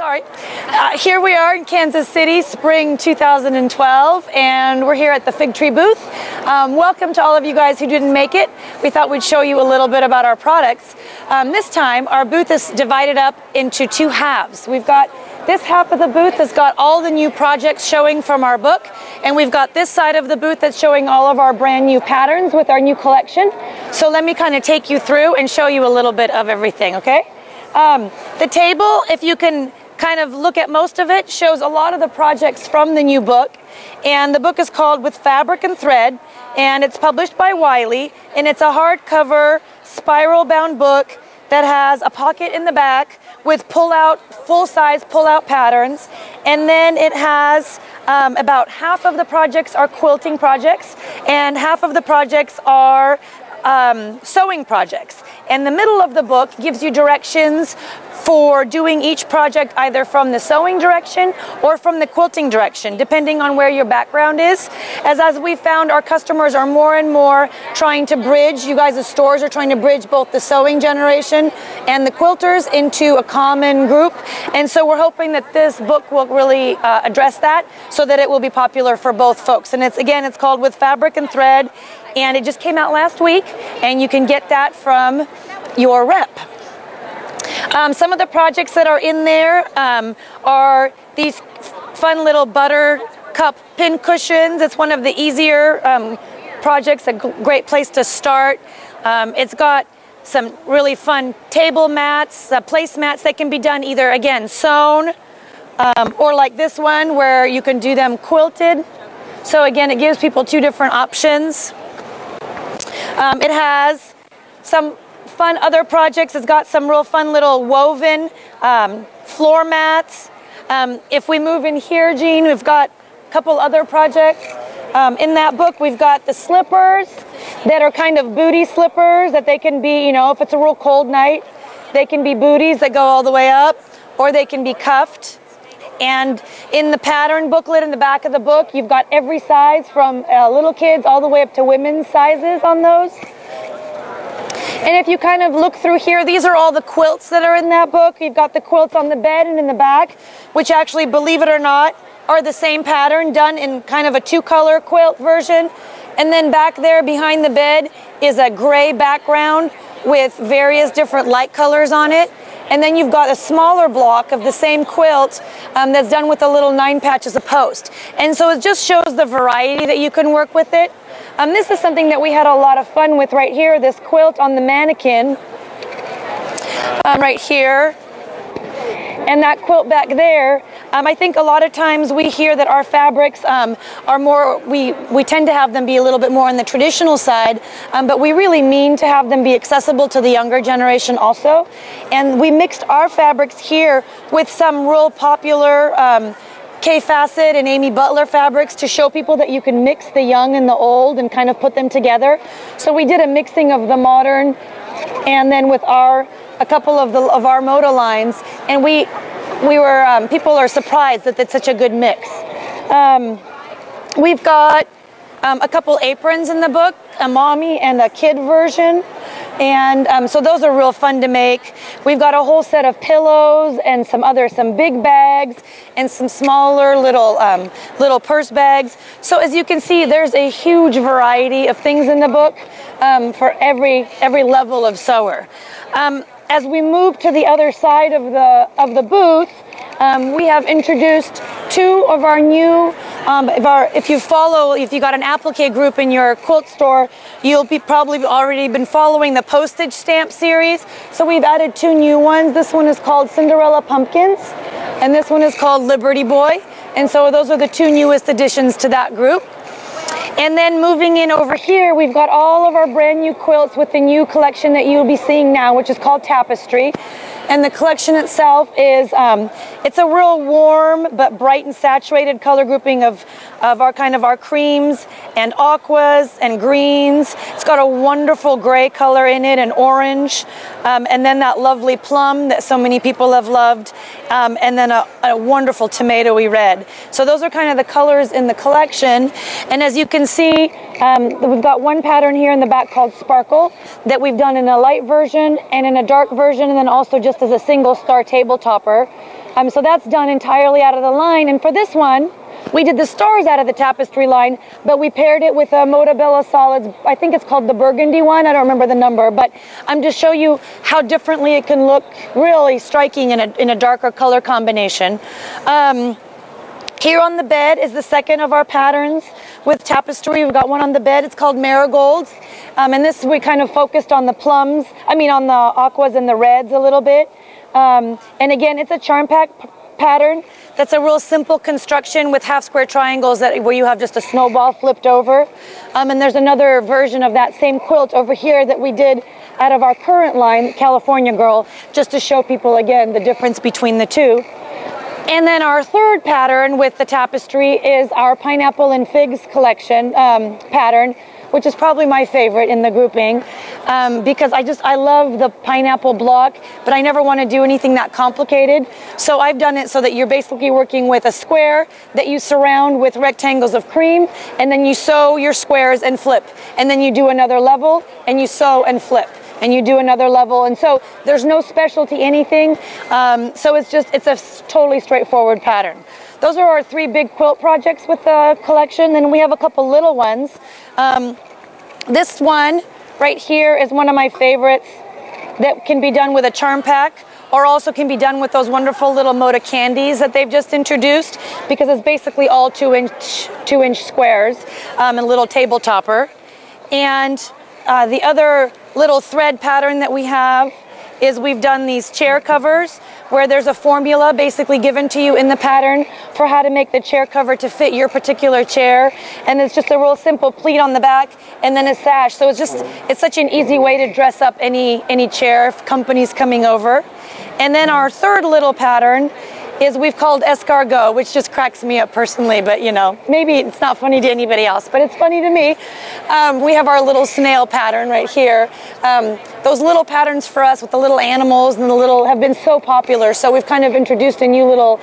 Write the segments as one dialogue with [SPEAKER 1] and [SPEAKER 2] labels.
[SPEAKER 1] Sorry. Here we are in Kansas City, spring 2012, and we're here at the Fig Tree booth. Welcome to all of you guys who didn't make it. We thought we'd show you a little bit about our products. This time, our booth is divided up into two halves. We've got this half of the booth that's got all the new projects showing from our book, and we've got this side of the booth that's showing all of our brand new patterns with our new collection. So let me kind of take you through and show you a little bit of everything, okay? The table, if you can kind of look at most of it, shows a lot of the projects from the new book. And the book is called With Fabric and Thread, and it's published by Wiley, and it's a hardcover, spiral-bound book that has a pocket in the back with full-size pull-out patterns. And then it has about half of the projects are quilting projects, and half of the projects are sewing projects. And the middle of the book gives you directions for doing each project either from the sewing direction or from the quilting direction, depending on where your background is. As we found, our customers are more and more trying to bridge, you guys' stores are trying to bridge both the sewing generation and the quilters into a common group. And so we're hoping that this book will really address that so that it will be popular for both folks. And it's called With Fabric and Thread, and it just came out last week, and you can get that from your rep. Some of the projects that are in there are these fun little buttercup pin cushions. It's one of the easier projects, a great place to start. It's got some really fun table mats, place mats that can be done either, again, sewn, or like this one where you can do them quilted. So again, it gives people two different options. It has some fun other projects. It's got some real fun little woven floor mats. If we move in here, Jean, we've got a couple other projects. In that book, we've got the slippers that are kind of booty slippers that they can be, you know, if it's a real cold night, they can be booties that go all the way up, or they can be cuffed. And in the pattern booklet in the back of the book, you've got every size from little kids all the way up to women's sizes on those. And if you kind of look through here, these are all the quilts that are in that book. You've got the quilts on the bed and in the back, which actually, believe it or not, are the same pattern done in kind of a two-color quilt version. And then back there behind the bed is a gray background with various different light colors on it. And then you've got a smaller block of the same quilt that's done with a little 9 patches a post. And so it just shows the variety that you can work with it. This is something that we had a lot of fun with right here, this quilt on the mannequin right here. And that quilt back there, I think a lot of times we hear that our fabrics are more, we tend to have them be a little bit more on the traditional side, but we really mean to have them be accessible to the younger generation also. And we mixed our fabrics here with some real popular Kay Fassett and Amy Butler fabrics to show people that you can mix the young and the old and kind of put them together. So we did a mixing of the modern and then with a couple of our moda lines, and people are surprised that it's such a good mix. We've got a couple aprons in the book, a mommy and a kid version. And so those are real fun to make. We've got a whole set of pillows and some big bags and some smaller little purse bags. So as you can see, there's a huge variety of things in the book for every level of sewer. As we move to the other side of the booth, we have introduced two of our new, if you got an applique group in your quilt store, you'll be probably already been following the postage stamp series. So we've added two new ones. This one is called Cinderella Pumpkins, and this one is called Liberty Boy. And so those are the two newest additions to that group. And then moving in over here, we've got all of our brand new quilts with the new collection that you'll be seeing now, which is called Tapestry. And the collection itself is, it's a real warm but bright and saturated color grouping of our creams and aquas and greens. It's got a wonderful gray color in it and orange, and then that lovely plum that so many people have loved, and then a wonderful tomatoey red. So those are kind of the colors in the collection. And as you can see, we've got one pattern here in the back called Sparkle that we've done in a light version and in a dark version, and then also just as a single star table topper. So that's done entirely out of the line. And for this one, we did the stars out of the Tapestry line, but we paired it with a Motabella Solids. I think it's called the burgundy one. I don't remember the number, but I'm just show you how differently it can look, really striking in a darker color combination. Here on the bed is the second of our patterns with Tapestry. We've got one on the bed. It's called Marigolds. And this we kind of focused on the plums, on the aquas and the reds a little bit. And again, it's a charm pack pattern. That's a real simple construction with half square triangles where you have just a snowball flipped over. And there's another version of that same quilt over here that we did out of our current line, California Girl, just to show people again the difference between the two. And then our third pattern with the Tapestry is our Pineapple and Figs collection pattern, which is probably my favorite in the grouping because I love the pineapple block, but I never want to do anything that complicated. So I've done it so that you're basically working with a square that you surround with rectangles of cream, and then you sew your squares and flip. And then you do another level and you sew and flip. And you do another level, and so there's no specialty anything. So it's a totally straightforward pattern. Those are our three big quilt projects with the collection. Then we have a couple little ones. This one right here is one of my favorites that can be done with a charm pack, or also can be done with those wonderful little Moda candies that they've just introduced, because it's basically all 2-inch squares, and a little table topper. And the other little thread pattern that we have is we've done these chair covers where there's a formula basically given to you in the pattern for how to make the chair cover to fit your particular chair. And it's just a real simple pleat on the back and then a sash. So it's such an easy way to dress up any chair if company's coming over. And then our third little pattern is we've called Escargot, which just cracks me up personally, but maybe it's not funny to anybody else, but it's funny to me. We have our little snail pattern right here. Those little patterns for us with the little animals and the little have been so popular, so we've kind of introduced a new little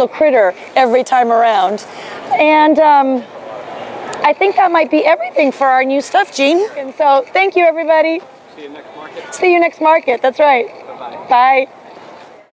[SPEAKER 1] critter every time around. And I think that might be everything for our new stuff, Jean. And so thank you, everybody.
[SPEAKER 2] See you next market.
[SPEAKER 1] See you next market, that's right.
[SPEAKER 2] Bye-bye.
[SPEAKER 1] Bye.